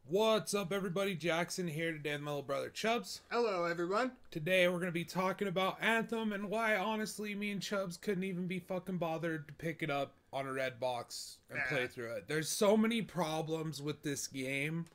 What's up, everybody? Jackson here today with my little brother Chubbs. Hello, everyone. Today we're going to be talking about Anthem and why, honestly, me and Chubbs couldn't even be fucking bothered to pick it up on a red box and play through it. There's so many problems with this game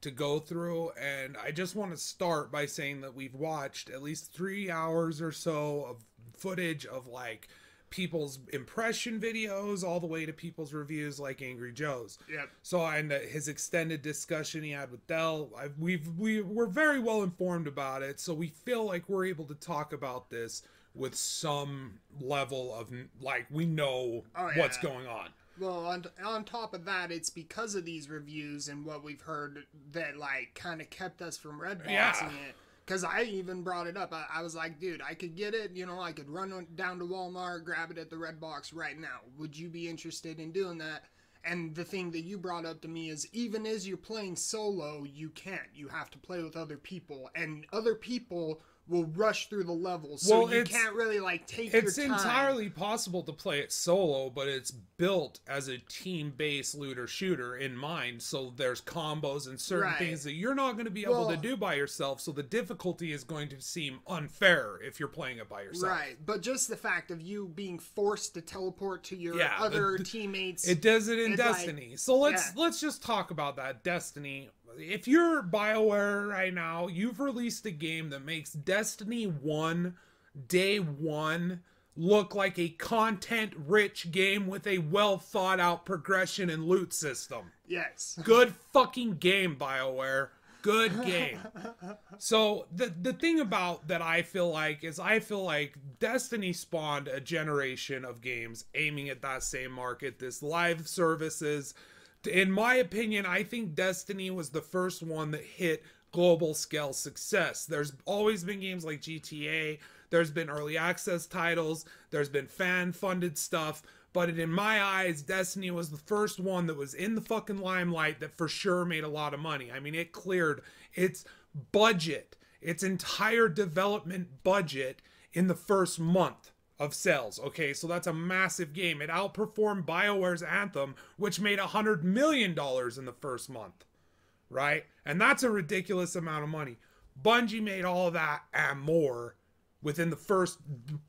to go through, and I just want to start by saying that we've watched at least 3 hours or so of footage of like people's impression videos all the way to people's reviews like Angry Joe's. Yep. So, and his extended discussion he had with Dell, we're very well informed about it, so we feel like we're able to talk about this with some level of, like, we know what's going on. Well, on top of that, it's because of these reviews and what we've heard that, like, kind of kept us from red boxing it. Because I even brought it up. I was like, dude, I could get it. You know, I could run down to Walmart, grab it at the red box right now. Would you be interested in doing that? And the thing that you brought up to me is, even as you're playing solo, you can't. You have to play with other people. And other people will rush through the levels. So you can't really, like, take your time. It's entirely possible to play it solo, but it's built as a team-based looter-shooter in mind. So there's combos and certain things that you're not going to be able to do by yourself. So the difficulty is going to seem unfair if you're playing it by yourself. Right, but just the fact of you being forced to teleport to your other teammates. It does it in Destiny. Like, so let's just talk about that. Destiny. If you're BioWare right now, you've released a game that makes Destiny 1, Day 1, look like a content-rich game with a well-thought-out progression and loot system. Yes. Good fucking game, BioWare. Good game. So the thing about that I feel like is Destiny spawned a generation of games aiming at that same market, this live services. In my opinion, I think Destiny was the first one that hit global scale success. There's always been games like GTA, there's been early access titles, there's been fan-funded stuff, but in my eyes, Destiny was the first one that was in the fucking limelight that for sure made a lot of money. I mean, it cleared its budget, its entire development budget in the first month of sales. Okay, so that's a massive game. It outperformed BioWare's Anthem, which made $100 million in the first month, right? And that's a ridiculous amount of money. Bungie made all of that and more within the first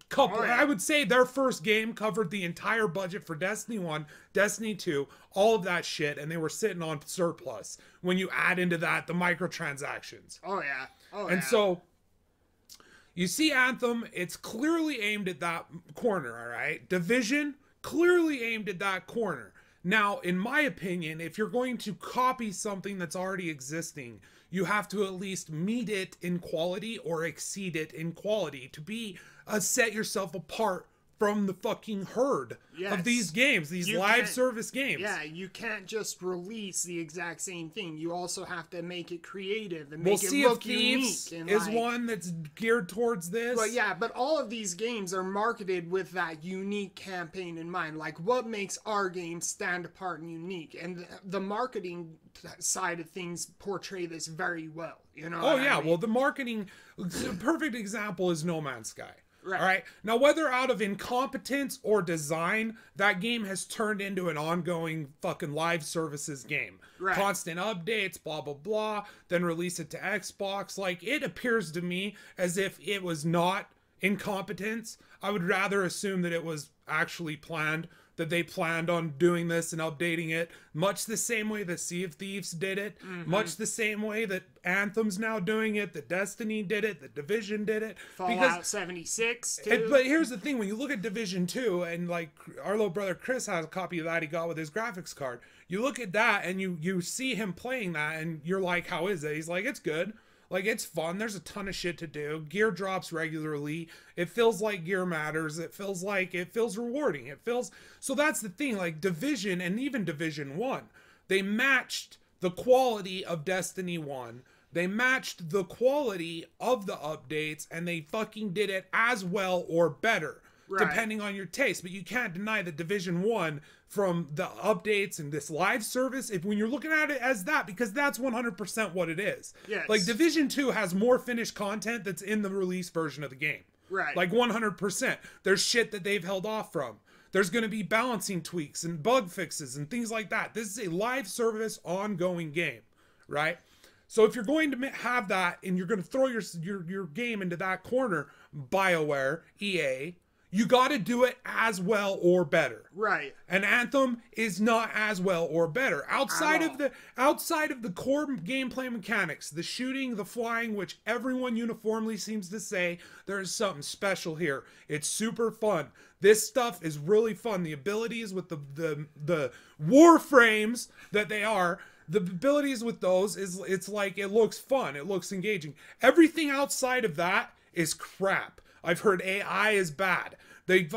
couple. I would say their first game covered the entire budget for Destiny 1, Destiny 2, all of that shit, and they were sitting on surplus when you add into that the microtransactions. And so you see Anthem, it's clearly aimed at that corner, all right? Division, clearly aimed at that corner. Now, in my opinion, if you're going to copy something that's already existing, you have to at least meet it in quality or exceed it in quality to be set yourself apart from the fucking herd of these games, these live service games. Yeah, you can't just release the exact same thing. You also have to make it creative and make it look unique. And is one that's geared towards this. But yeah, but all of these games are marketed with that unique campaign in mind. Like, what makes our game stand apart and unique? And the marketing side of things portray this very well. You know? Well, the marketing, a perfect example is No Man's Sky. All right. Now, whether out of incompetence or design, that game has turned into an ongoing fucking live services game. Constant updates, blah, blah, blah. Then release it to Xbox. Like, it appears to me as if it was not incompetence. I would rather assume that it was actually planned, that they planned on doing this and updating it, much the same way that Sea of Thieves did it, much the same way that Anthem's now doing it, that Destiny did it, that Division did it. Fallout 76, too. But here's the thing, when you look at Division 2, and like our little brother Chris has a copy of that he got with his graphics card, you look at that and you see him playing that and you're like, how is it? He's like, it's good. Like, it's fun. There's a ton of shit to do. Gear drops regularly. It feels like gear matters. It feels rewarding. So that's the thing. Like, Division and even Division 1, they matched the quality of Destiny 1. They matched the quality of the updates, and they fucking did it as well or better. Depending on your taste. But you can't deny that Division 1, from the updates and this live service, when you're looking at it as that, because that's 100% what it is. Like, Division 2 has more finished content that's in the release version of the game. Like, 100%. There's shit that they've held off from. There's going to be balancing tweaks and bug fixes and things like that. This is a live service ongoing game. right? So if you're going to have that and you're going to throw your game into that corner, BioWare, EA, you got to do it as well or better. Right. And Anthem is not as well or better. Outside of the core gameplay mechanics, the shooting, the flying, which everyone uniformly seems to say there is something special here. It's super fun. This stuff is really fun. The abilities with the warframes that they are, the abilities with those it's like it looks fun, it looks engaging. Everything outside of that is crap. I've heard AI is bad. They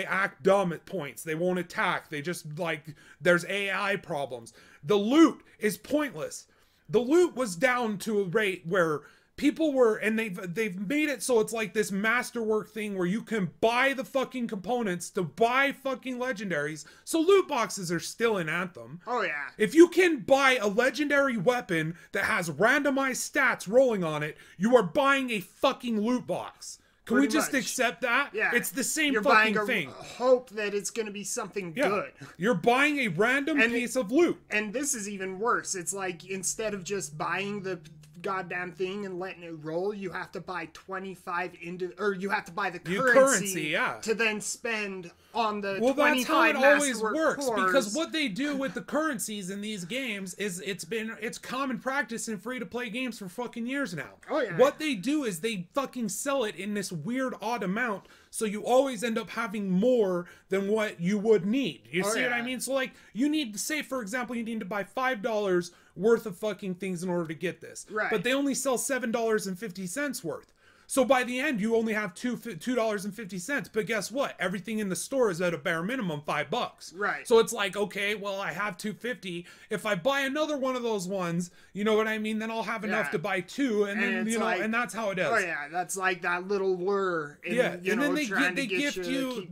act dumb at points. They won't attack. They just like there's AI problems. The loot is pointless. The loot was down to a rate where people were, and they've made it so it's like this masterwork thing where you can buy the fucking components to buy fucking legendaries. So loot boxes are still in Anthem. Oh yeah. If you can buy a legendary weapon that has randomized stats rolling on it, you are buying a fucking loot box. Can we just accept that? Yeah. It's the same You're fucking buying thing. Hope that it's going to be something good. You're buying a random piece of loot. And this is even worse. It's like instead of just buying the goddamn thing and letting it roll, you have to buy 25 or you have to buy the currency to then spend on the 25 that's how it always works, cores. because what they do with the currencies in these games is it's common practice in free-to-play games for fucking years now. Oh yeah. What they do is they fucking sell it in this weird odd amount, so you always end up having more than what you would need. You see what I mean? So like you need to say, for example, you need to buy $5 worth of fucking things in order to get this. Right. But they only sell $7.50 worth. So by the end, you only have $2.50. But guess what? Everything in the store is at a bare minimum $5. Right. So it's like, okay, well, I have $2.50. If I buy another one of those ones, you know what I mean? Then I'll have enough to buy two, and then you know, and that's how it is. Oh yeah, that's like that little lure. And then they gift you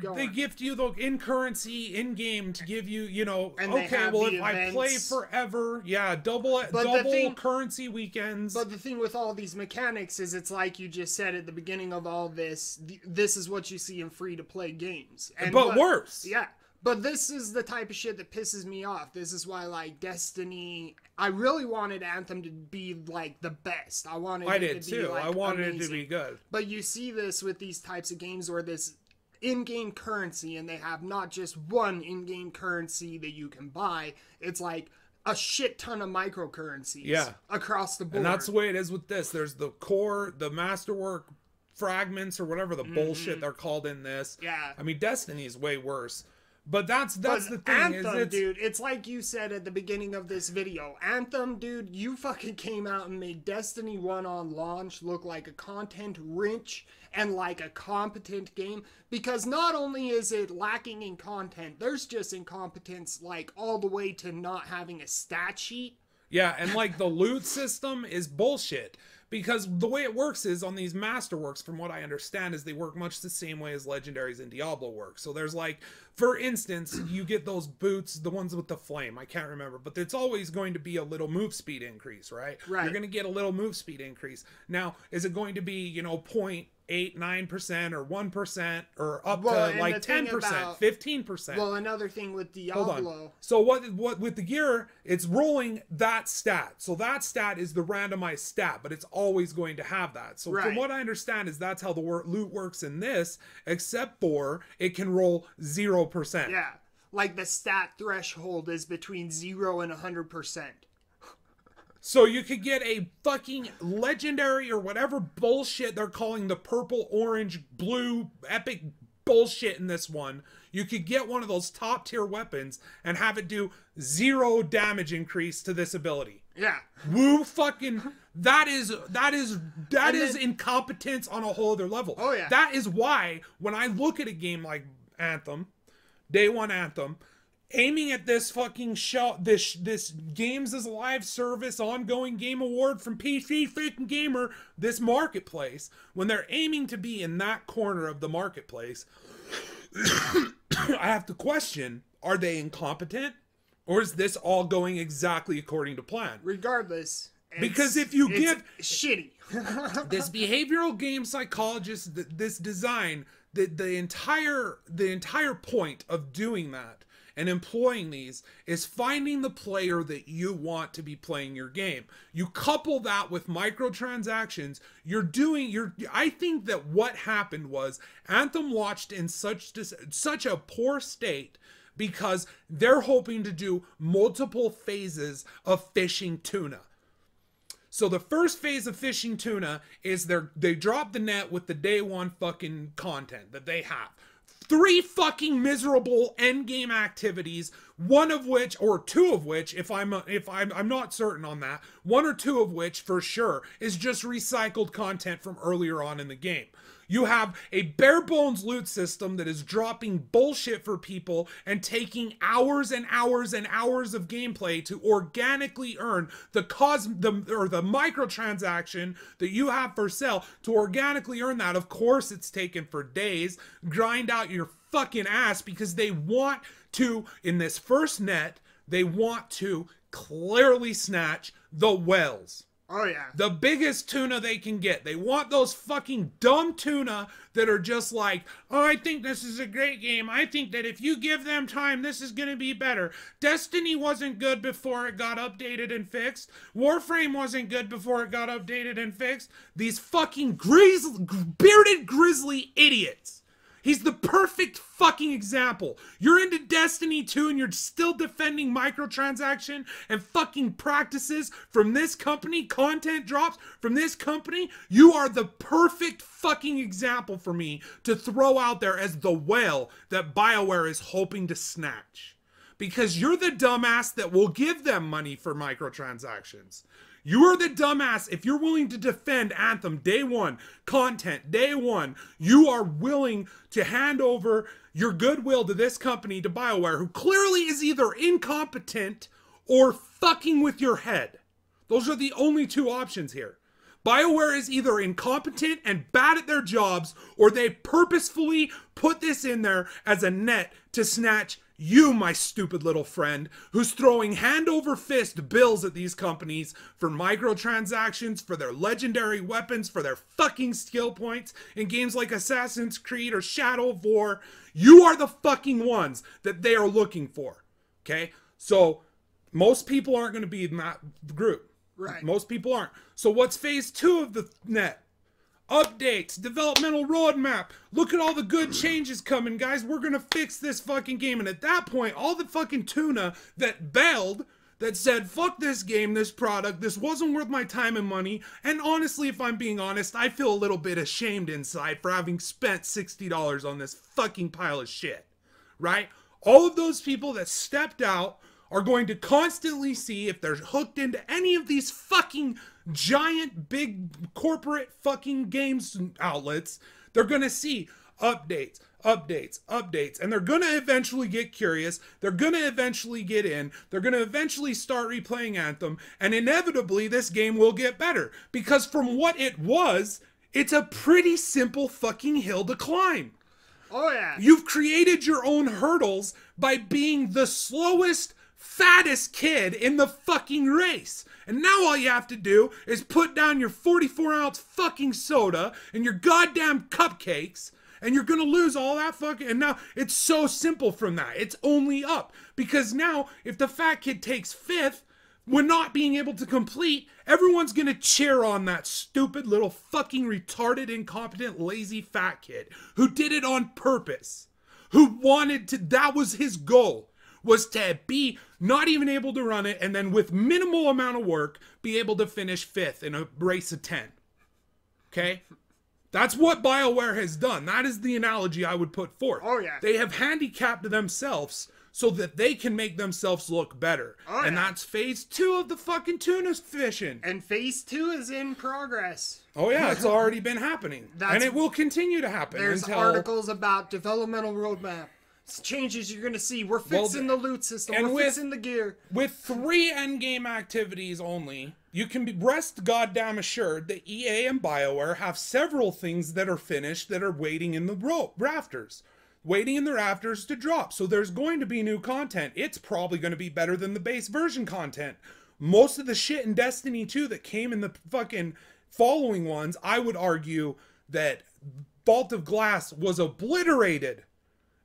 the in currency in game to give you, you know, and okay, well if I play forever, double currency weekends. But the thing with all these mechanics is, it's like you just said at the beginning of all this, this is what you see in free-to-play games. But worse. Yeah. But this is the type of shit that pisses me off. This is why, like, Destiny... I really wanted Anthem to be, like, the best. I wanted it to be, like, I wanted amazing. it to be good. But you see this with these types of games where this in-game currency, and they have not just one in-game currency that you can buy. It's like a shit ton of microcurrencies across the board. And that's the way it is with this. There's the core, the masterwork fragments, or whatever the bullshit they're called in this. Yeah. I mean, Destiny is way worse. But that's the thing. Anthem, dude, it's like you said at the beginning of this video. Anthem, dude, you fucking came out and made Destiny 1 on launch look like a content-rich and like a competent game. Because not only is it lacking in content, there's just incompetence like all the way to not having a stat sheet. Yeah, and like the loot system is bullshit. Because the way it works is on these masterworks, from what I understand, is they work much the same way as legendaries in Diablo work. So there's like, for instance, you get those boots, the ones with the flame. I can't remember, but it's always going to be a little move speed increase, right? Right. You're going to get a little move speed increase. Now, is it going to be, you know, 0.89% or 1% or up to like 10%, 15%? Well, another thing with Diablo. Hold on. So what with the gear, it's rolling that stat. So that stat is the randomized stat, but it's always going to have that. So from what I understand is that's how the loot works in this, except for it can roll 0%. Yeah. Like the stat threshold is between 0 and 100%. So you could get a fucking legendary or whatever bullshit they're calling the purple, orange, blue, epic bullshit in this one. You could get one of those top tier weapons and have it do 0 damage increase to this ability. Yeah. Woo fucking... That is incompetence on a whole other level. Oh yeah. That is why when I look at a game like Anthem, Day 1 Anthem, aiming at this fucking show, this games as a live service ongoing game award from PC freaking Gamer, this marketplace, when they're aiming to be in that corner of the marketplace, I have to question, are they incompetent? Or is this all going exactly according to plan? Regardless. Because if you give... shitty. This behavioral game psychologist, this design, the entire point of doing that and employing these is finding the player that you want to be playing your game. You couple that with microtransactions, I think that what happened was Anthem launched in such a poor state because they're hoping to do multiple phases of fishing tuna. So the first phase of fishing tuna is they drop the net with the day one fucking content that they have. 3 fucking miserable end game activities, one of which, or 2 of which, if I'm not certain on that, 1 or 2 of which for sure is just recycled content from earlier on in the game. You have a bare bones loot system that is dropping bullshit for people and taking hours and hours and hours of gameplay to organically earn the microtransaction that you have for sale. To organically earn that, of course, it's taken for days. Grind out your fucking ass because they want to, in this first net, they want to clearly snatch the whales. Oh, yeah. The biggest tuna they can get. They want those fucking dumb tuna that are just like, oh, I think this is a great game. I think that if you give them time, this is going to be better. Destiny wasn't good before it got updated and fixed. Warframe wasn't good before it got updated and fixed. These fucking bearded grizzly idiots. He's the perfect fucking example. You're into Destiny 2 and you're still defending microtransaction and fucking practices from this company, content drops from this company. You are the perfect fucking example for me to throw out there as the whale that BioWare is hoping to snatch. Because you're the dumbass that will give them money for microtransactions. You are the dumbass. If you're willing to defend Anthem day one, content day one, you are willing to hand over your goodwill to this company, to BioWare, who clearly is either incompetent or fucking with your head. Those are the only 2 options here. BioWare is either incompetent and bad at their jobs, or they purposefully put this in there as a net to snatch you, my stupid little friend, who's throwing hand over fist bills at these companies for microtransactions, for their legendary weapons, for their fucking skill points in games like Assassin's Creed or Shadow of War. You are the fucking ones that they are looking for. Okay? So most people aren't going to be in that group. Right. Most people aren't. So what's phase 2 of the net? Updates, developmental roadmap. Look at all the good changes coming, guys. We're gonna fix this fucking game. And at that point, all the fucking tuna that bailed, that said, fuck this game, this product, this wasn't worth my time and money. And honestly, if I'm being honest, I feel a little bit ashamed inside for having spent $60 on this fucking pile of shit. Right? All of those people that stepped out are going to constantly see if they're hooked into any of these fucking giant big corporate fucking games outlets. They're gonna see updates, and they're gonna eventually get curious. They're gonna eventually get in. They're gonna eventually start replaying Anthem, and inevitably this game will get better, because from what it was, it's a pretty simple fucking hill to climb. Oh yeah. You've created your own hurdles by being the slowest, fattest kid in the fucking race. And now all you have to do is put down your 44-ounce fucking soda and your goddamn cupcakes, and you're gonna lose all that fucking... And now it's so simple from that. It's only up. Because now, if the fat kid takes 5th, we're not being able to complete, everyone's gonna cheer on that stupid little fucking retarded, incompetent, lazy fat kid who did it on purpose. Who wanted to... That was his goal. Was to be not even able to run it, and then with minimal amount of work, be able to finish 5th in a race of 10. Okay? That's what BioWare has done. That is the analogy I would put forth. Oh, yeah. They have handicapped themselves so that they can make themselves look better. Oh, and yeah. that's phase 2 of the fucking tuna fishing. And phase 2 is in progress. Oh, yeah, it's already been happening. And it will continue to happen. There's until... articles about developmental roadmap. Changes you're gonna see. We're fixing the loot system. We're fixing the gear. With 3 endgame activities only, you can be rest goddamn assured that EA and BioWare have several things that are finished that are waiting in the rafters. Waiting in the rafters to drop. So there's going to be new content. It's probably going to be better than the base version content. Most of the shit in Destiny 2 that came in the fucking following ones, I would argue that Vault of Glass was obliterated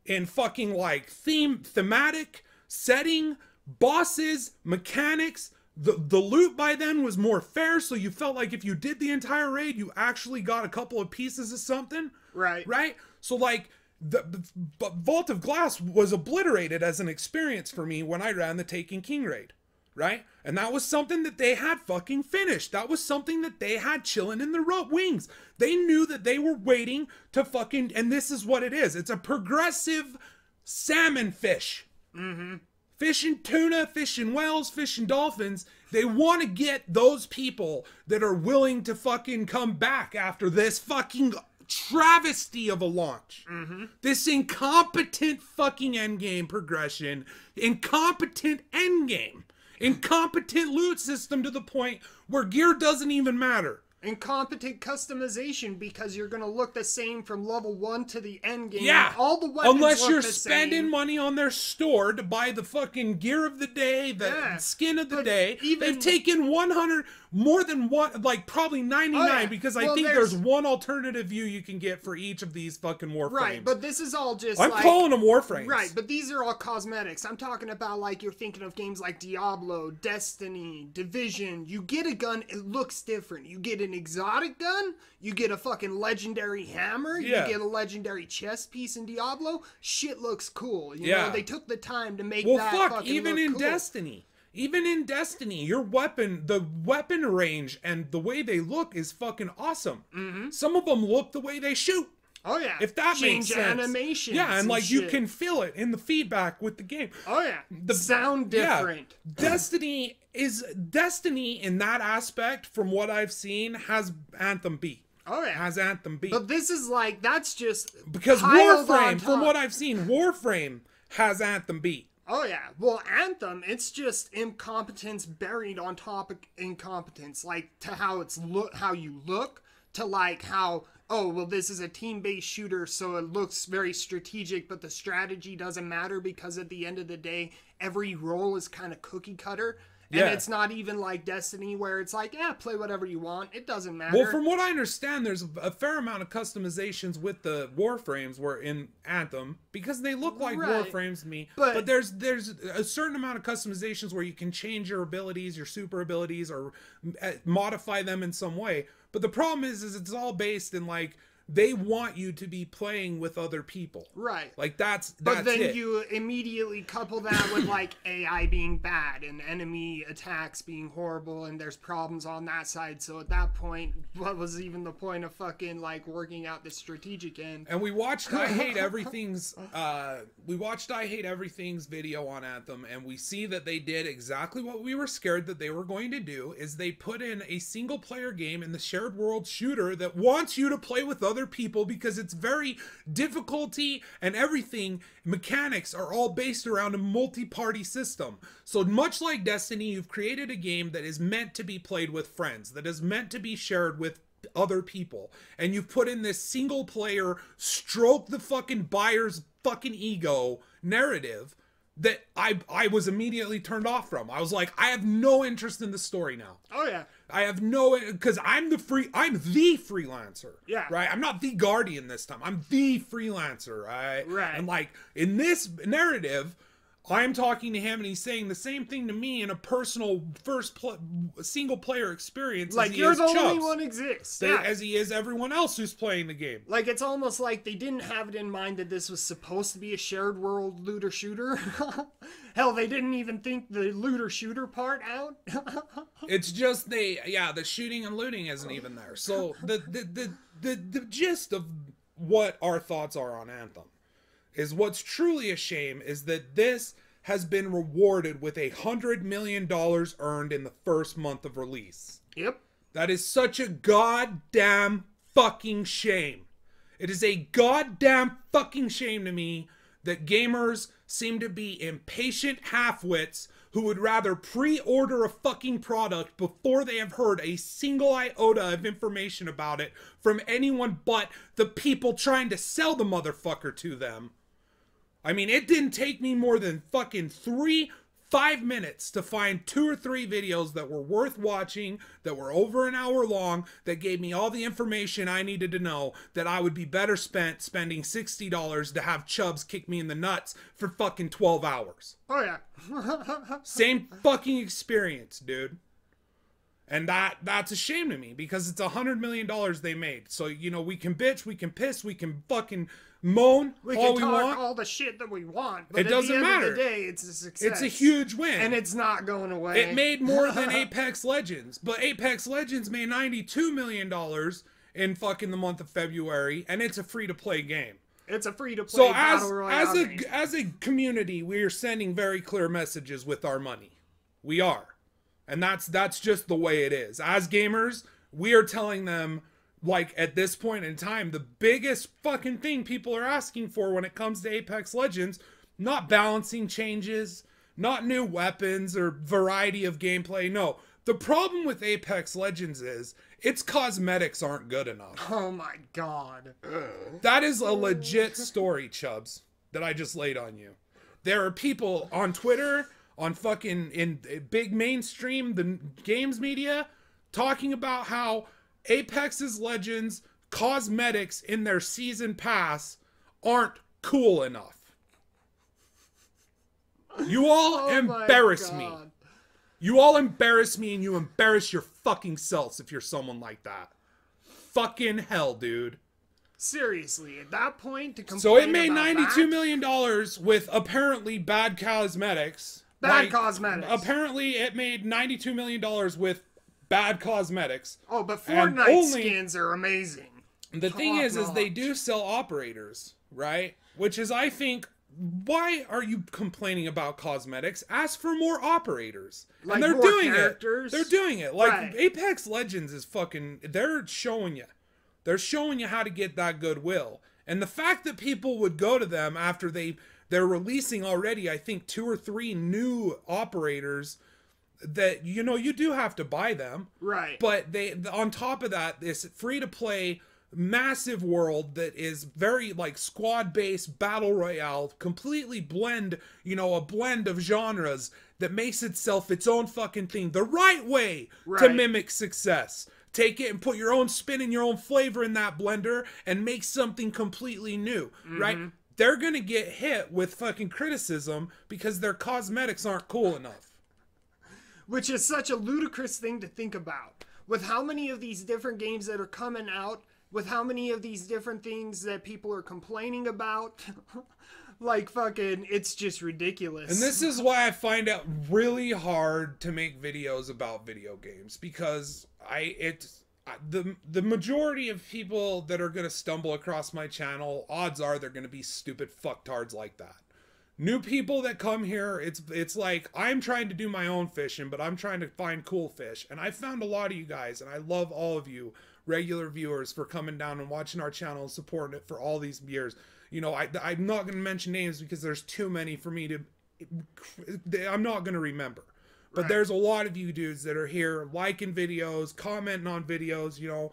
in fucking like thematic, setting, bosses, mechanics. The loot by then was more fair, so you felt like if you did the entire raid, you actually got a couple of pieces of something. Right. Right? So like but Vault of Glass was obliterated as an experience for me when I ran the Taken King raid. Right? And that was something that they had fucking finished. That was something that they had chilling in their wings. They knew that they were waiting to fucking, and this is what it is. It's a progressive salmon fish. Mm-hmm. Fishing tuna, fishing whales, fishing dolphins. They want to get those people that are willing to fucking come back after this fucking travesty of a launch. Mm-hmm. This incompetent fucking endgame progression. Incompetent endgame. Incompetent loot system to the point where gear doesn't even matter. Incompetent customization because you're gonna look the same from level 1 to the end game. Yeah, all the weapons unless look you're the spending same. money on their store to buy the fucking gear of the day, the skin of the day. They've taken 100, more than one, like probably 99, because I think there's one alternative view you can get for each of these fucking warframes. Right, but this is all just I'm calling them warframes. Right, but these are all cosmetics. I'm talking about like you're thinking of games like Diablo, Destiny, Division. You get a gun, it looks different. You get an exotic gun, you get a fucking legendary hammer, you get a legendary chest piece in Diablo. Shit looks cool. You know, they took the time to make that fucking even look in cool. Destiny. Even in Destiny, your weapon, the weapon range and the way they look is fucking awesome. Mm-hmm. Some of them look the way they shoot. Oh yeah. If that makes sense. Animations. Yeah, and like shit. you can feel it in the feedback with the game. Oh yeah. The sound different. Yeah, Destiny in that aspect, from what I've seen, has Anthem beat. Oh yeah. Has Anthem beat. But this is like, that's just because Warframe, from what I've seen, Warframe has Anthem beat. Oh yeah, well Anthem, it's just incompetence buried on top of incompetence, like to how it's how you look, to like how, oh well this is a team-based shooter so it looks very strategic, but the strategy doesn't matter because at the end of the day, every role is kind of cookie cutter. And it's not even like Destiny where it's like, yeah, play whatever you want. It doesn't matter. Well, from what I understand, there's a fair amount of customizations with the Warframes were in Anthem because they look like Warframes to me. But there's a certain amount of customizations where you can change your abilities, your super abilities, or modify them in some way. But the problem is it's all based in like, they want you to be playing with other people. Right. Like that's But then it. You immediately couple that with like AI being bad and enemy attacks being horrible and there's problems on that side. So at that point, what was even the point of fucking like working out the strategic end? And we watched I Hate Everything's video on Anthem, and we see that they did exactly what we were scared that they were going to do, is they put in a single player game in the shared world shooter that wants you to play with other people because it's very difficulty and everything mechanics are all based around a multi-party system. So much like Destiny, you've created a game that is meant to be played with friends, that is meant to be shared with other people, and you've put in this single player stroke the fucking buyer's fucking ego narrative that I was immediately turned off from. I was like, I have no interest in the story now. Oh yeah. I have no, because I'm the freelancer. Yeah. Right? I'm not the Guardian this time. I'm the freelancer, right? Right. And like, in this narrative, I'm talking to him and he's saying the same thing to me in a personal single player experience. Like you're the only one exists. As he is everyone else who's playing the game. Like it's almost like they didn't have it in mind that this was supposed to be a shared world looter shooter. Hell, they didn't even think the looter shooter part out. It's just the shooting and looting isn't even there. So the gist of what our thoughts are on Anthem is what's truly a shame is that this has been rewarded with $100 million earned in the first month of release. Yep. That is such a goddamn fucking shame. It is a goddamn fucking shame to me that gamers seem to be impatient half-wits who would rather pre-order a fucking product before they have heard a single iota of information about it from anyone but the people trying to sell the motherfucker to them. I mean, it didn't take me more than fucking 3 5 minutes to find 2 or 3 videos that were worth watching, that were over an hour long, that gave me all the information I needed to know, that I would be better spent spending $60 to have Chubbs kick me in the nuts for fucking 12 hours. Oh, yeah. Same fucking experience, dude. And that's a shame to me, because it's $100 million they made. So, you know, we can bitch, we can piss, we can fucking moan we all can we talk want. all the shit that we want, but it doesn't at the end matter. of the day, it's a success. It's a huge win. And it's not going away. It made more than Apex Legends. But Apex Legends made $92 million in fucking the month of February, and it's a free-to-play game. It's a free-to-play So battle royale game. as a community, we are sending very clear messages with our money. We are. And that's just the way it is. As gamers, we are telling them, like, at this point in time, the biggest fucking thing people are asking for when it comes to Apex Legends, not balancing changes, not new weapons or variety of gameplay. No, the problem with Apex Legends is its cosmetics aren't good enough. Oh my god. That is a legit story, Chubbs, that I just laid on you. There are people on Twitter, on fucking in big mainstream, the games media, talking about how Apex's Legends cosmetics in their season pass aren't cool enough. You all embarrass me. You all embarrass me, and you embarrass your fucking selves if you're someone like that. Fucking hell, dude. Seriously, at that point, to complain So it made about $92 million with apparently bad cosmetics. Bad cosmetics. Apparently it made $92 million with bad cosmetics. Oh, but Fortnite skins are amazing. The thing is they do sell operators, right? Which is, I think, why are you complaining about cosmetics? Ask for more operators. Like, and they're more doing characters? it. They're doing it. Like, Right. Apex Legends is fucking, they're showing you. They're showing you how to get that goodwill. And the fact that people would go to them after they're releasing already, I think, 2 or 3 new operators that, you know, you do have to buy them. Right. But on top of that, this free-to-play massive world that is very, like, squad-based battle royale, completely blend, you know, a blend of genres that makes itself its own fucking thing the right way to mimic success. Take it and put your own spin and your own flavor in that blender and make something completely new, right? They're gonna get hit with fucking criticism because their cosmetics aren't cool enough. Which is such a ludicrous thing to think about. With how many of these different games that are coming out, with how many of these different things that people are complaining about, like fucking, it's just ridiculous. And this is why I find it really hard to make videos about video games, because the majority of people that are going to stumble across my channel, odds are they're going to be stupid fucktards like that. New people that come here, it's like, I'm trying to do my own fishing, but I'm trying to find cool fish. And I found a lot of you guys, and I love all of you regular viewers for coming down and watching our channel and supporting it for all these years. You know, I'm not going to mention names because there's too many for me to, I'm not going to remember. But there's a lot of you dudes that are here liking videos, commenting on videos, you know,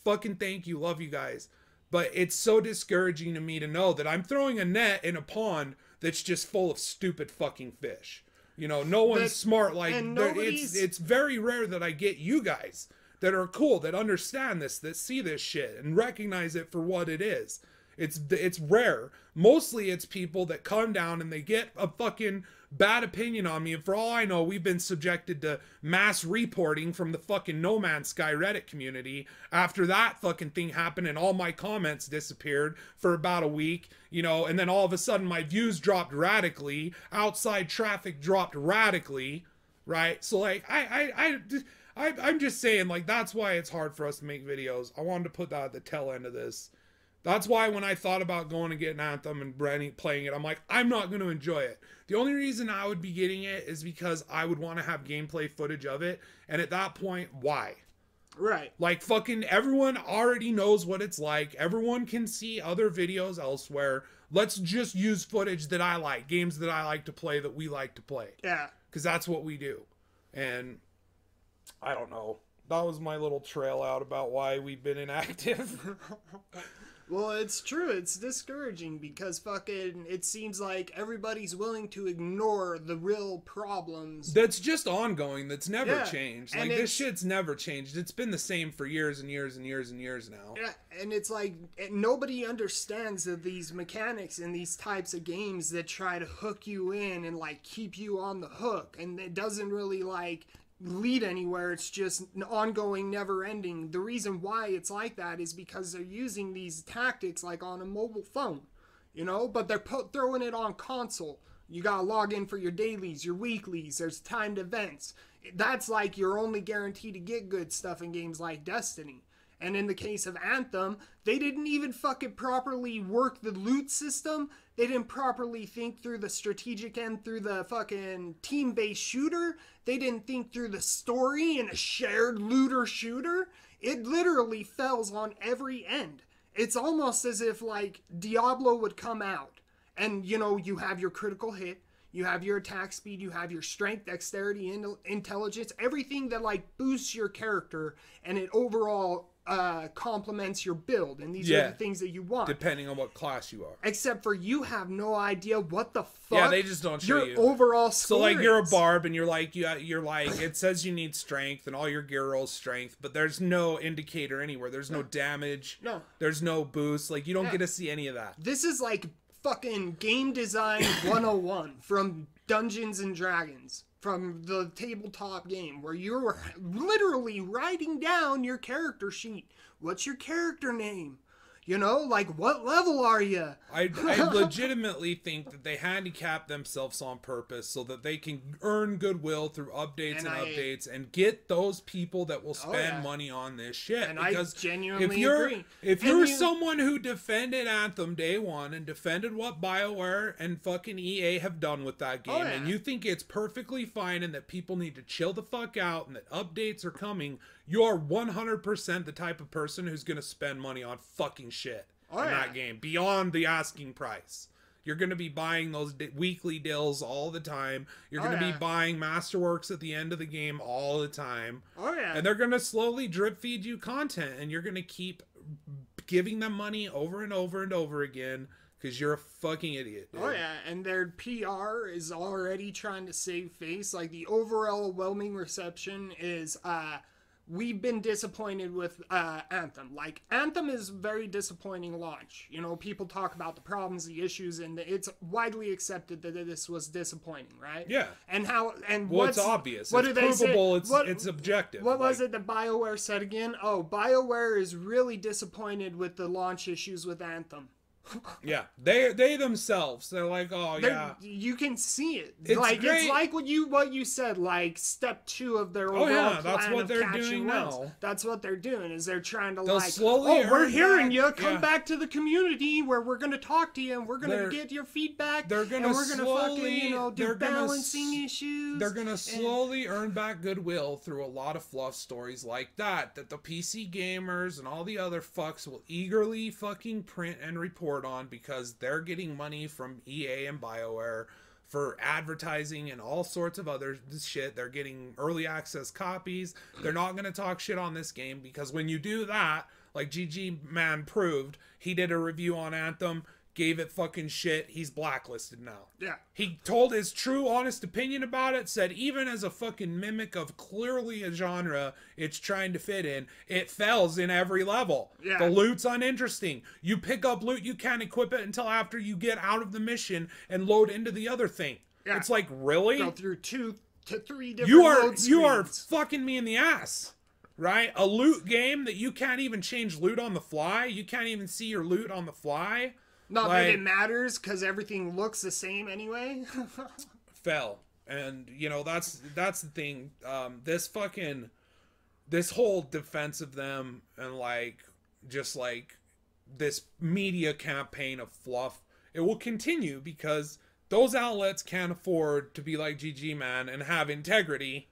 fucking thank you, love you guys. But it's so discouraging to me to know that I'm throwing a net in a pond that's just full of stupid fucking fish. You know, no one's smart. Like, it's very rare that I get you guys that are cool, that understand this, that see this shit and recognize it for what it is. It's rare. Mostly it's people that come down and they get a fucking bad opinion on me, and for all I know, we've been subjected to mass reporting from the fucking No Man's Sky Reddit community after that fucking thing happened, and all my comments disappeared for about a week, you know, and then all of a sudden my views dropped radically, outside traffic dropped radically, right? So like, I'm just saying, like, that's why it's hard for us to make videos. I wanted to put that at the tail end of this. That's why when I thought about going and getting Anthem and playing it, I'm like, I'm not going to enjoy it. The only reason I would be getting it is because I would want to have gameplay footage of it. And at that point, why? Right. Like, fucking everyone already knows what it's like. Everyone can see other videos elsewhere. Let's just use footage that I like. Games that I like to play, that we like to play. Yeah. Because that's what we do. And I don't know. That was my little trail out about why we've been inactive. Well, it's true. It's discouraging because fucking it seems like everybody's willing to ignore the real problems. That's just ongoing. That's never changed. And like, this shit's never changed. It's been the same for years and years and years and years now. Yeah, and it's like nobody understands that these mechanics in these types of games that try to hook you in and like keep you on the hook, and it doesn't really like lead anywhere. It's just ongoing, never ending. The reason why it's like that is because they're using these tactics like on a mobile phone, you know, but they're throwing it on console. You gotta log in for your dailies, your weeklies, there's timed events. That's like your only guarantee to get good stuff in games like Destiny. And in the case of Anthem, they didn't even fucking properly work the loot system. They didn't properly think through the strategic end through the fucking team-based shooter. They didn't think through the story in a shared looter-shooter. It literally fails on every end. It's almost as if, like, Diablo would come out. And, you know, you have your critical hit. You have your attack speed. You have your strength, dexterity, intelligence. Everything that, like, boosts your character. And it overall complements your build, and these are the things that you want depending on what class you are. Except for you have no idea what the fuck. Yeah, they just don't show your you overall score. So like you're a barb, and you're like it says you need strength, and all your gear rolls strength, but there's no indicator anywhere. There's no damage. No. There's no boost. Like you don't get to see any of that. This is like fucking game design 101 from Dungeons and Dragons. From the tabletop game where you're literally writing down your character sheet. What's your character name? You know, like, what level are you? I legitimately think that they handicap themselves on purpose so that they can earn goodwill through updates and updates and get those people that will spend money on this shit. And because I genuinely agree. If you're someone who defended Anthem day one and defended what BioWare and fucking EA have done with that game, and you think it's perfectly fine and that people need to chill the fuck out and that updates are coming, you're 100% the type of person who's going to spend money on fucking shit in that game beyond the asking price. You're going to be buying those weekly deals all the time. You're going to be buying Masterworks at the end of the game all the time. And they're going to slowly drip feed you content, and you're going to keep giving them money over and over and over again because you're a fucking idiot, dude. And their PR is already trying to save face. Like, the overwhelming reception is we've been disappointed with Anthem. Like, Anthem is very disappointing launch. You know, people talk about the problems, the issues, and it's widely accepted that this was disappointing, right? Yeah. And how, and well, it's obvious. It's provable. It's objective. What was it that BioWare said again? Oh, BioWare is really disappointed with the launch issues with Anthem. Yeah, they themselves, they're like, you can see it. It's like great. It's like what you said, like step 2 of their overall plan that's what of they're catching doing wins. now. That's what they're doing, is they're trying to They'll like, slowly we're hearing back. you, come back to the community where we're gonna talk to you and we're gonna get your feedback. They're gonna and we're gonna slowly, fucking, you know, do balancing issues. They're gonna slowly earn back goodwill through a lot of fluff stories like that the PC gamers and all the other fucks will eagerly fucking print and report on because they're getting money from EA and BioWare for advertising and all sorts of other shit. They're getting early access copies. They're not going to talk shit on this game because when you do that, like GG Man proved, he did a review on Anthem, gave it fucking shit. He's blacklisted now. Yeah. He told his true, honest opinion about it, said even as a fucking mimic of clearly a genre it's trying to fit in, it fails in every level. Yeah. The loot's uninteresting. You pick up loot, you can't equip it until after you get out of the mission and load into the other thing. Yeah. It's like, really? Go through 2 to 3 different load screens. You are fucking me in the ass. Right? A loot game that you can't even change loot on the fly? You can't even see your loot on the fly? Not that it matters because everything looks the same anyway. Fell. And, you know, that's the thing. This whole defense of them and, like, just, like, this media campaign of fluff, it will continue because those outlets can't afford to be like GG Man and have integrity,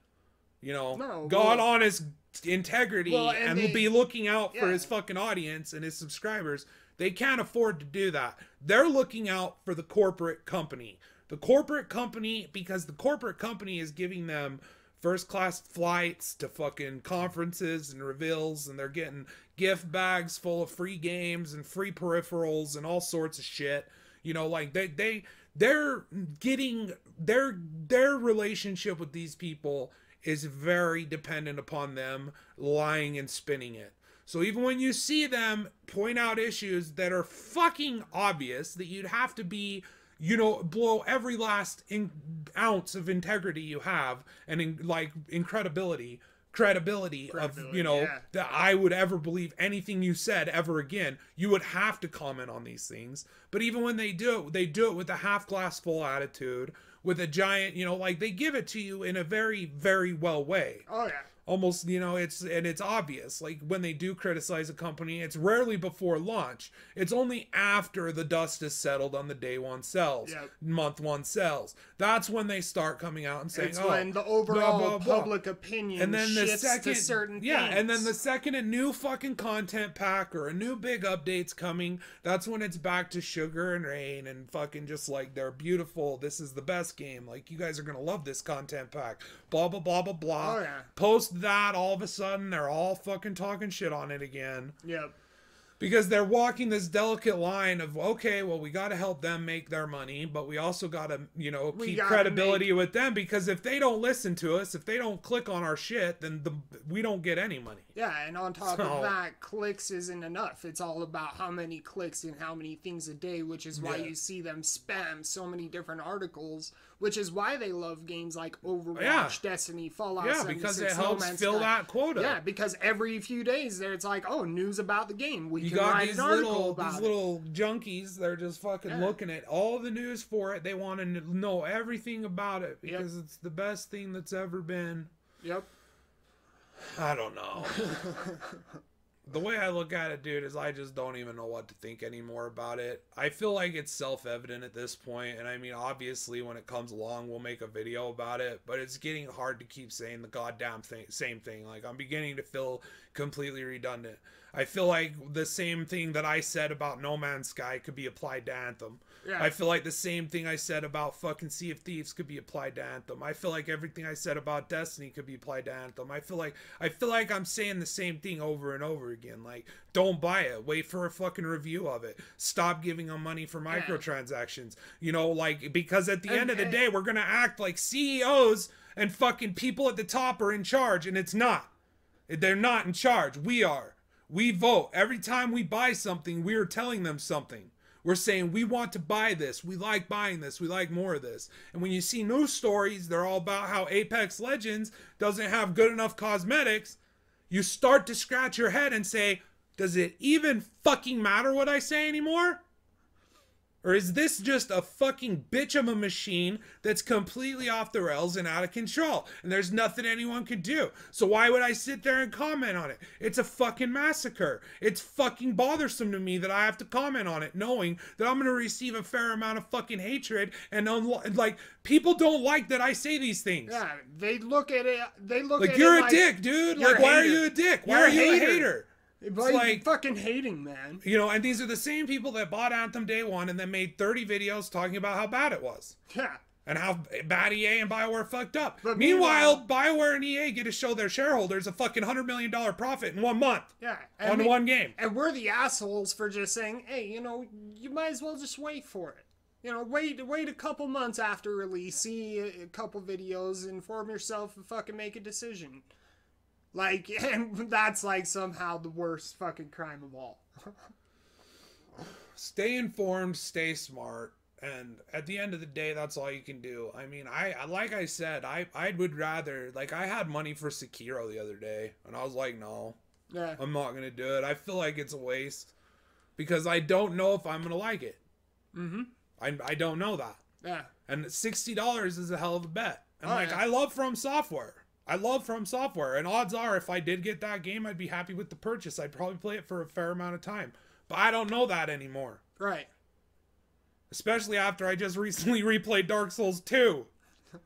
you know, honest integrity and will be looking out for his fucking audience and his subscribers. They can't afford to do that. They're looking out for the corporate company. The corporate company, because the corporate company is giving them first class flights to fucking conferences and reveals, and they're getting gift bags full of free games and free peripherals and all sorts of shit. You know, like they're getting their relationship with these people is very dependent upon them lying and spinning it. So even when you see them point out issues that are fucking obvious, that you'd have to be, you know, blow every last ounce of integrity you have and in credibility of, you know, yeah, that I would ever believe anything you said ever again, you would have to comment on these things. But even when they do it with a half glass full attitude, with a giant, you know, like they give it to you in a very, very well way. Oh yeah. Almost, you know, it's obvious. Like when they do criticize a company, it's rarely before launch. It's only after the dust is settled on the day one sales, yep, month one sales. That's when they start coming out and saying, it's when the overall blah, blah, blah, public opinion and then shifts the second, to certain things. And then the second a new fucking content pack or a new big update's coming, that's when it's back to sugar and rain and fucking just like, they're beautiful. This is the best game. Like, you guys are going to love this content pack. Blah, blah, blah, blah, blah. Oh, yeah. Post that, all of a sudden they're all fucking talking shit on it again. Yep. Because they're walking this delicate line of, okay, well, we got to help them make their money, but we also got to, you know, keep credibility with them, because if they don't listen to us, if they don't click on our shit, then we don't get any money. Yeah, and on top of that, clicks isn't enough. It's all about how many clicks and how many things a day, which is why you see them spam so many different articles, which is why they love games like Overwatch, Destiny, Fallout 76, because it helps fill that quota. Yeah, because every few days it's like, oh, news about the game. We can write these an article about these little junkies, they're just fucking looking at all the news for it. They want to know everything about it because it's the best thing that's ever been. Yep. I don't know. The way I look at it, dude, is I just don't even know what to think anymore about it. I feel like it's self-evident at this point, and I mean, obviously, when it comes along, we'll make a video about it, but it's getting hard to keep saying the goddamn same thing. Like, I'm beginning to feel completely redundant. I feel like the same thing that I said about No Man's Sky could be applied to Anthem. Yeah. I feel like the same thing I said about fucking Sea of Thieves could be applied to Anthem. I feel like everything I said about Destiny could be applied to Anthem. I feel like I'm saying the same thing over and over again. Like, don't buy it. Wait for a fucking review of it. Stop giving them money for microtransactions. You know, like, because at the end of the day, we're gonna act like CEOs and fucking people at the top are in charge, and it's not. They're not in charge. We are. We vote. Every time we buy something, we are telling them something. We're saying, we want to buy this. We like buying this. We like more of this. And when you see news stories, they're all about how Apex Legends doesn't have good enough cosmetics. You start to scratch your head and say, does it even fucking matter what I say anymore? Or is this just a fucking bitch of a machine that's completely off the rails and out of control? And there's nothing anyone could do. So why would I sit there and comment on it? It's a fucking massacre. It's fucking bothersome to me that I have to comment on it, knowing that I'm going to receive a fair amount of fucking hatred. And like, people don't like that I say these things. Yeah, they look at it. They look like, at you're it a dick, dude. Like, why are you a dick? Why are you a hater? It's like fucking hating, man. You know, and these are the same people that bought Anthem day one and then made 30 videos talking about how bad it was. Yeah. And how bad EA and BioWare fucked up. But meanwhile, BioWare and EA get to show their shareholders a fucking $100 million profit in 1 month. Yeah. On one game. And we're the assholes for just saying, hey, you know, you might as well just wait for it. You know, wait a couple months after release, see a couple videos, inform yourself, and fucking make a decision. Like, and that's like somehow the worst fucking crime of all. Stay informed, stay smart, and at the end of the day, that's all you can do. I mean, I like I said, I would rather, like, I had money for Sekiro the other day, and I was like, no, I'm not gonna do it. I feel like it's a waste because I don't know if I'm gonna like it. I don't know that. Yeah. And $60 is a hell of a bet. And I love From Software. And odds are, if I did get that game, I'd be happy with the purchase. I'd probably play it for a fair amount of time. But I don't know that anymore. Right. Especially after I just recently replayed Dark Souls 2.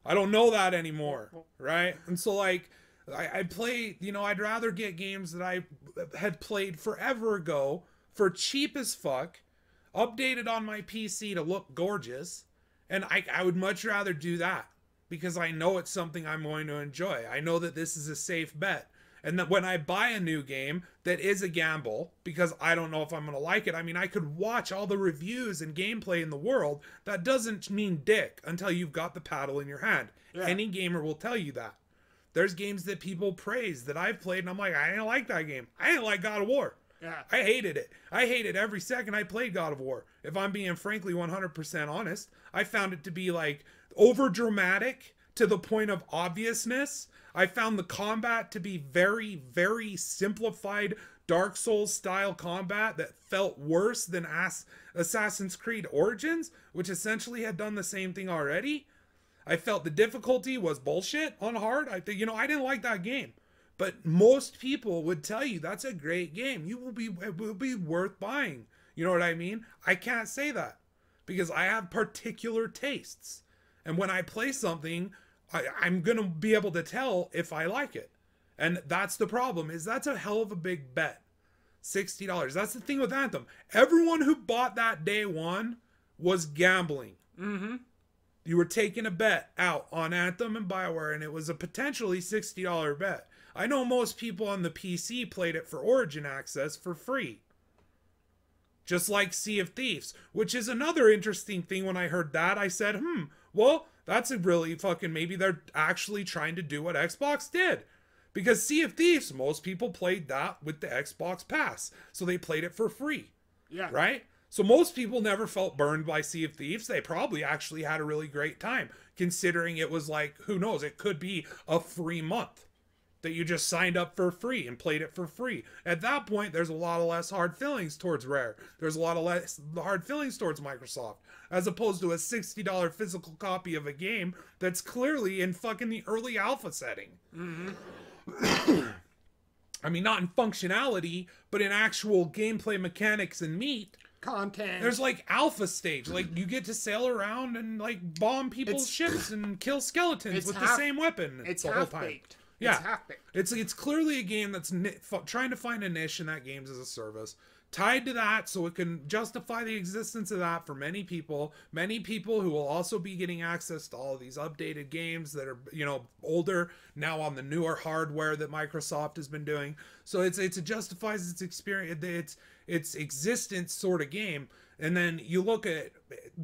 I don't know that anymore. Right? And so, like, I play, you know, I'd rather get games that I had played forever ago for cheap as fuck, updated on my PC to look gorgeous, and I would much rather do that. because I know it's something I'm going to enjoy. I know that this is a safe bet. And that when I buy a new game that is a gamble, because I don't know if I'm going to like it, I mean, I could watch all the reviews and gameplay in the world. That doesn't mean dick until you've got the paddle in your hand. Yeah. Any gamer will tell you that. There's games that people praise that I've played, and I'm like, I didn't like that game. I didn't like God of War. Yeah. I hated it. I hated every second I played God of War. If I'm being frankly 100% honest, I found it to be like over dramatic to the point of obviousness. I found the combat to be very, very simplified Dark Souls style combat that felt worse than Assassin's Creed Origins, which essentially had done the same thing already. I felt the difficulty was bullshit on hard. I didn't like that game. But most people would tell you that's a great game. It will be worth buying. You know what I mean? I can't say that because I have particular tastes. And when I play something, I'm going to be able to tell if I like it. And that's the problem, is that's a hell of a big bet. $60. That's the thing with Anthem. Everyone who bought that day one was gambling. Mm-hmm. You were taking a bet out on Anthem and BioWare, and it was a potentially $60 bet. I know most people on the PC played it for Origin access for free. Just like Sea of Thieves, which is another interesting thing. When I heard that, I said, well, that's a really fucking, maybe they're actually trying to do what Xbox did. Because Sea of Thieves, most people played that with the Xbox Pass. So they played it for free. Yeah. Right? So most people never felt burned by Sea of Thieves. They probably actually had a really great time. Considering it was like, who knows, it could be a free month. That you just signed up for free and played it for free. At that point, there's a lot of less hard feelings towards Rare. There's a lot of less hard feelings towards Microsoft. As opposed to a $60 physical copy of a game that's clearly in fucking the early alpha setting. Mm-hmm. I mean, not in functionality, but in actual gameplay mechanics and meat. Content. There's like alpha stage. Like you get to sail around and like bomb people's ships and kill skeletons with the same weapon. It's the whole time. half-baked. Yeah, it's clearly a game that's trying to find a niche in that games as a service, tied to that, so it can justify the existence of that for many people who will also be getting access to all of these updated games that are, older now on the newer hardware that Microsoft has been doing. So it justifies its experience, its existence sort of game. And then you look at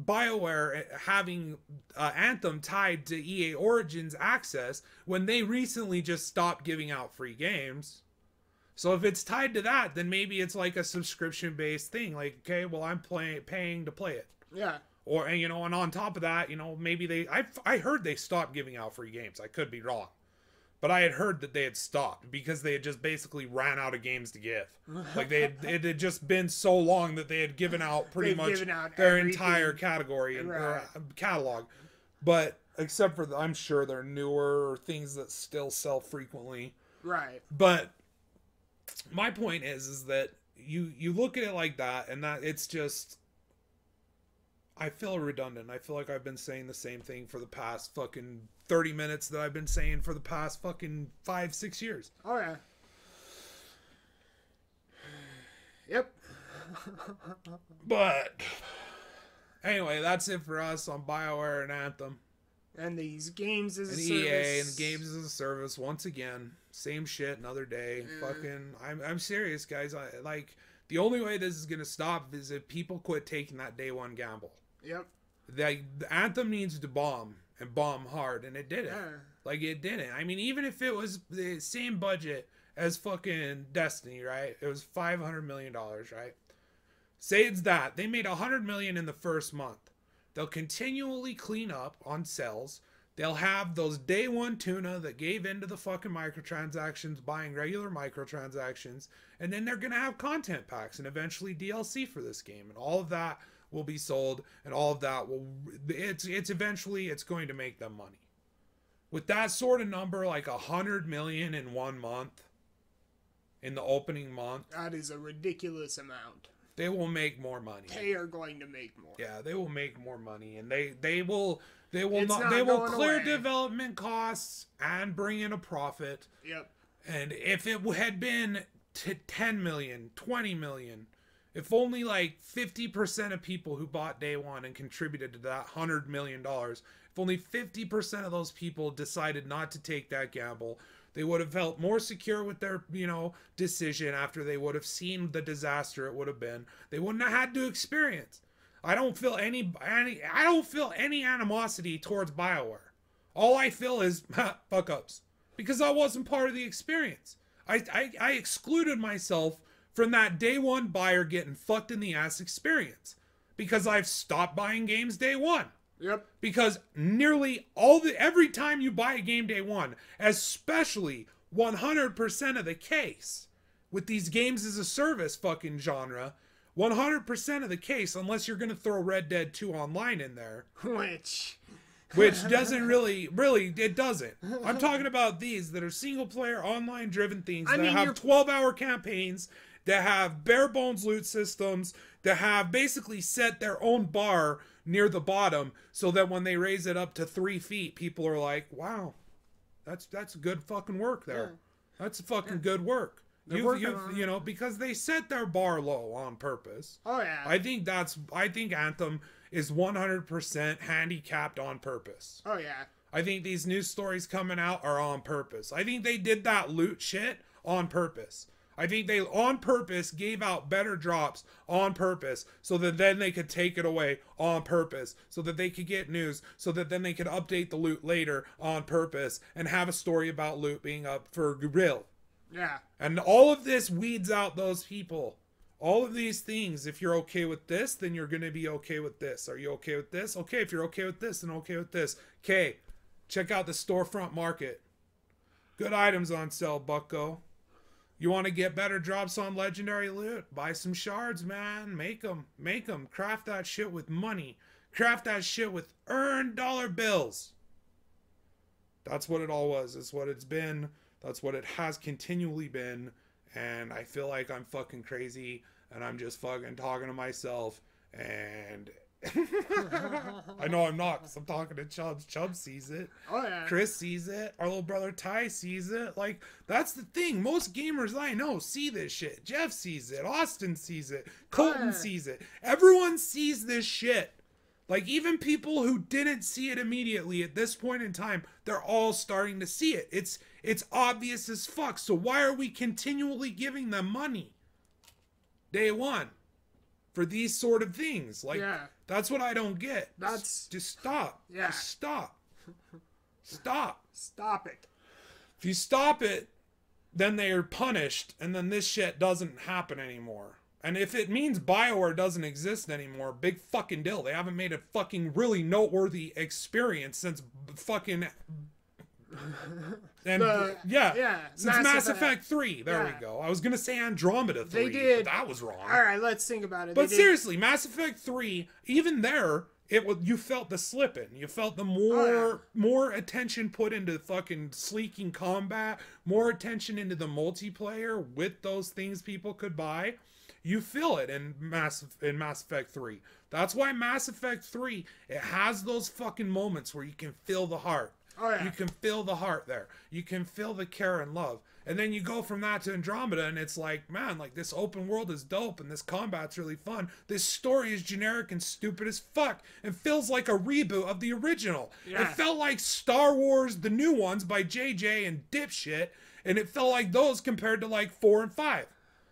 BioWare having Anthem tied to EA Origins access when they recently just stopped giving out free games. So if it's tied to that, then maybe it's like a subscription-based thing. Like, okay, well, I'm paying to play it. Yeah. Or, and on top of that, maybe I heard they stopped giving out free games. I could be wrong. But I had heard that they had stopped because they had just basically ran out of games to give. Like it had just been so long that they had given out pretty much their entire category and catalog. But except for I'm sure there are newer things that still sell frequently. Right. But my point is that you look at it like that, and that it's just, I feel redundant. I feel like I've been saying the same thing for the past fucking 30 minutes that I've been saying for the past fucking 5-6 years. Oh, yeah. Yep. But anyway, that's it for us on BioWare and Anthem. And these games as a service. EA and games as a service once again. Same shit, another day. Fucking, I'm serious, guys. The only way this is gonna stop is if people quit taking that day one gamble. Yep. The Anthem needs to bomb and bomb hard, and it didn't. Yeah. Like it didn't. I mean, even if it was the same budget as fucking Destiny, right? It was $500 million, right? Say it's that. They made $100 million in the first month. They'll continually clean up on sales. They'll have those day one tuna that gave into the fucking microtransactions, buying regular microtransactions, and then they're going to have content packs and eventually DLC for this game, and all of that will be sold, and all of that will, it's eventually, it's going to make them money. With that sort of number, like $100 million in 1 month, in the opening month. That is a ridiculous amount. They will make more money. They are going to make more. Yeah, they will make more money, and they will clear development costs and bring in a profit. Yep. And if it had been to 10 million, 20 million, if only like 50% of people who bought day one and contributed to that $100 million, if if only 50% of those people decided not to take that gamble, they would have felt more secure with their, decision after they would have seen the disaster it would have been. They wouldn't have had to experience. I don't feel any animosity towards BioWare. All I feel is fuck ups, because I wasn't part of the experience. I excluded myself from that day one buyer getting fucked in the ass experience, because I've stopped buying games day one. Yep. Because every time you buy a game day one, especially 100% of the case with these games as a service fucking genre, 100% of the case, unless you're going to throw Red Dead 2 Online in there. Which doesn't really, it doesn't. I'm talking about these that are single player, online driven things that have 12-hour campaigns, that have bare bones loot systems, that have basically set their own bar near the bottom, so that when they raise it up to 3 feet, people are like, wow, that's good fucking work there. Yeah. That's fucking good work. Because they set their bar low on purpose. Oh yeah. I think Anthem is 100% handicapped on purpose. Oh yeah. I think these news stories coming out are on purpose. I think they did that loot shit on purpose. I think they on purpose gave out better drops on purpose, so that then they could take it away on purpose, so that they could get news, so that then they could update the loot later on purpose and have a story about loot being up for real. Yeah. And all of this weeds out those people. All of these things, if you're okay with this, then you're going to be okay with this. Are you okay with this? Okay, if you're okay with this, then okay with this. Okay, check out the storefront market. Good items on sale, bucko. You want to get better drops on legendary loot? Buy some shards, man. Make them. Craft that shit with money. Craft that shit with earned dollar bills. That's what it all was. It's what it's been. That's what it has continually been. And I feel like I'm fucking crazy. And I'm just fucking talking to myself. And I know I'm not, because I'm talking to Chubbs. Chubbs sees it. Oh yeah. Chris sees it. Our little brother Ty sees it. Like, that's the thing. Most gamers I know see this shit. Jeff sees it. Austin sees it. Colton sees it. Everyone sees this shit. Like, even people who didn't see it immediately at this point in time, they're all starting to see it. It's obvious as fuck. So why are we continually giving them money? Day one. For these sort of things. Like, that's what I don't get. Just stop. Yeah. Just stop. Stop. Stop it. If you stop it, then they are punished, and then this shit doesn't happen anymore. And if it means BioWare doesn't exist anymore, big fucking deal. They haven't made a fucking really noteworthy experience since fucking... And since Mass Effect 3. There we go. I was gonna say Andromeda 3, they did, but that was wrong. Alright, let's think about it. But seriously, Mass Effect 3, even there, you felt the slipping. You felt the more attention put into fucking sleeking combat, more attention into the multiplayer with those things people could buy. You feel it in Mass Effect 3. That's why Mass Effect 3, it has those fucking moments where you can feel the heart. Oh, yeah. You can feel the heart there. You can feel the care and love. And then you go from that to Andromeda, and it's like, man, like, this open world is dope, and this combat's really fun. This story is generic and stupid as fuck, and feels like a reboot of the original. Yeah. It felt like Star Wars, the new ones by JJ and dipshit, and it felt like those compared to, like, 4 and 5.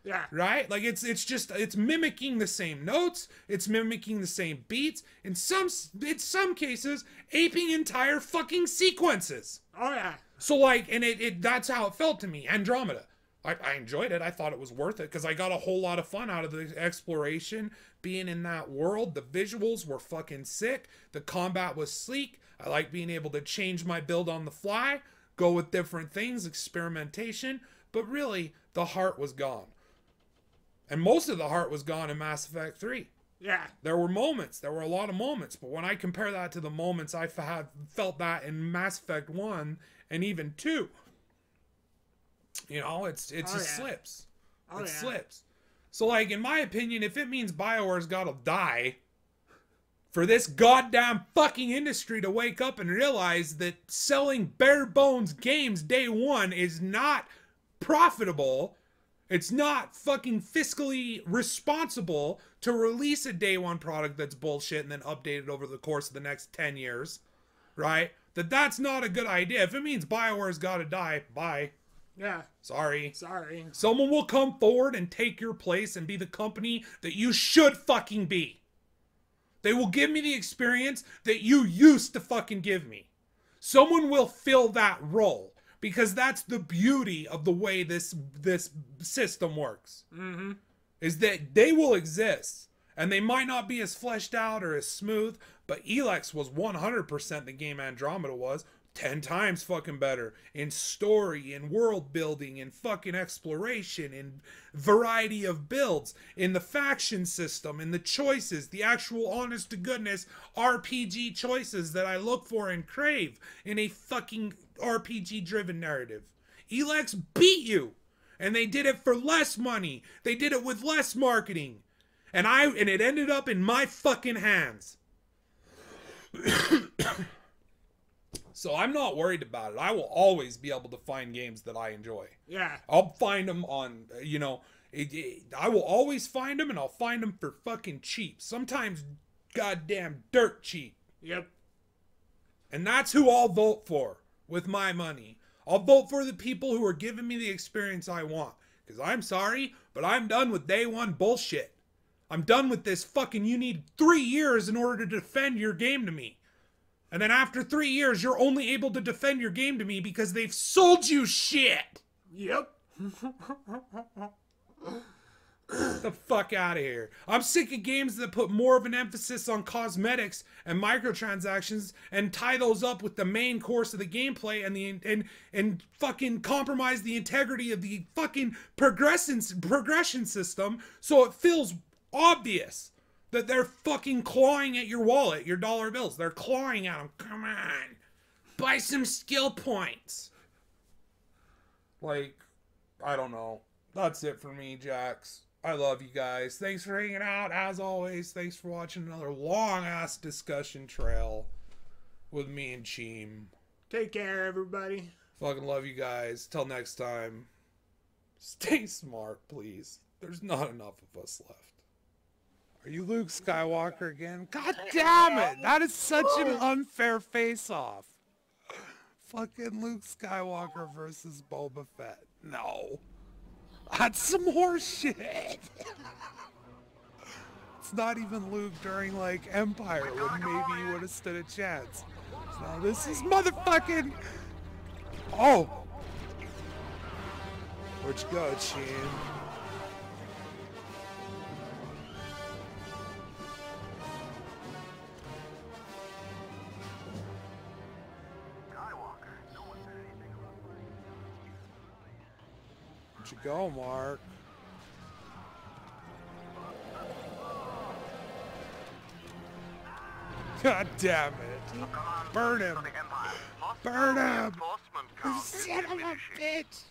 Yeah. Right? Like, it's mimicking the same notes. It's mimicking the same beats. In some cases, aping entire fucking sequences. Oh, yeah. So, like, and that's how it felt to me. Andromeda. I enjoyed it. I thought it was worth it, because I got a whole lot of fun out of the exploration, being in that world. The visuals were fucking sick. The combat was sleek. I like being able to change my build on the fly, go with different things, experimentation. But really, the heart was gone. And most of the heart was gone in Mass Effect 3. Yeah. There were moments. There were a lot of moments. But when I compare that to the moments I felt that in Mass Effect 1 and even 2, you know, it just slips. It slips. So, like, in my opinion, if it means BioWare's got to die for this goddamn fucking industry to wake up and realize that selling bare bones games day one is not profitable, it's not fucking fiscally responsible to release a day one product that's bullshit and then update it over the course of the next 10 years. right? That's not a good idea. If it means BioWare's got to die, bye. Yeah. Sorry. Sorry. Someone will come forward and take your place and be the company that you should fucking be. They will give me the experience that you used to fucking give me. Someone will fill that role because that's the beauty of the way this system works. Mm-hmm. Is that they will exist and they might not be as fleshed out or as smooth, but Elex was 100% the game Andromeda was. 10 times fucking better in story, in world building, in fucking exploration, in variety of builds, in the faction system, in the choices, the actual honest to goodness RPG choices that I look for and crave in a fucking RPG driven narrative. Elex beat you, and they did it for less money. They did it with less marketing, and it ended up in my fucking hands. So I'm not worried about it. I will always be able to find games that I enjoy. Yeah. I'll find them on, I will always find them, and I'll find them for fucking cheap. Sometimes goddamn dirt cheap. Yep. And that's who I'll vote for with my money. I'll vote for the people who are giving me the experience I want. Because I'm sorry, but I'm done with day one bullshit. I'm done with this fucking you need 3 years in order to defend your game to me. And then after 3 years, you're only able to defend your game to me because they've sold you shit. Yep. Get the fuck out of here. I'm sick of games that put more of an emphasis on cosmetics and microtransactions and tie those up with the main course of the gameplay and fucking compromise the integrity of the fucking progression system so it feels obvious that they're fucking clawing at your wallet, your dollar bills. They're clawing at them. Come on. Buy some skill points. Like, I don't know. That's it for me, Jax. I love you guys. Thanks for hanging out. As always, thanks for watching another long-ass discussion trail with me and Cheem. Take care, everybody. Fucking love you guys. Till next time. Stay smart, please. There's not enough of us left. Are you Luke Skywalker again? God damn it! That is such an unfair face-off. Fucking Luke Skywalker versus Boba Fett. No. That's some horse shit. It's not even Luke during, like, Empire when maybe he would have stood a chance. So this is motherfucking... Oh! Where'd you go, Sheen? Where'd you go, Mark? God damn it. Burn him. Burn him. You son of a bitch.